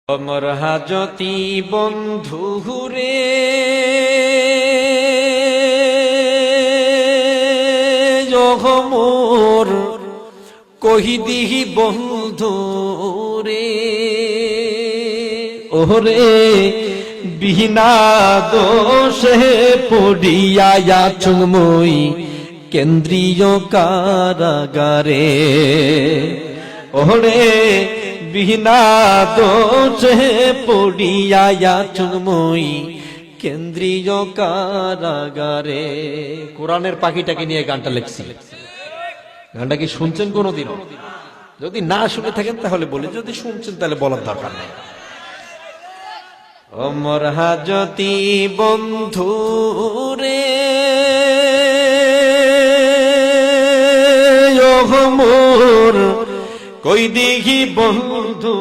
অমর হাজতি বন্ধু রে মোর কহি দিহি বন্ধু রে ওরে বিনা দোষে পড়িয়া চুমুই কেন্দ্রীয় কারাগারে ওরে বিনা দোষে পড়িয়া চুমুই কেন্দ্রীয় কারাগারে। কোরআনের পাখিটাকে নিয়ে গানটা লিখছি। গানটা কি শুনছেন কোনোদিন? যদি না শুনে থাকেন তাহলে বলি, যদি শুনছেন তাহলে বলার দরকার নেই। অমর হাজতি বন্ধু রে মোর কই দিঘি বন্ধু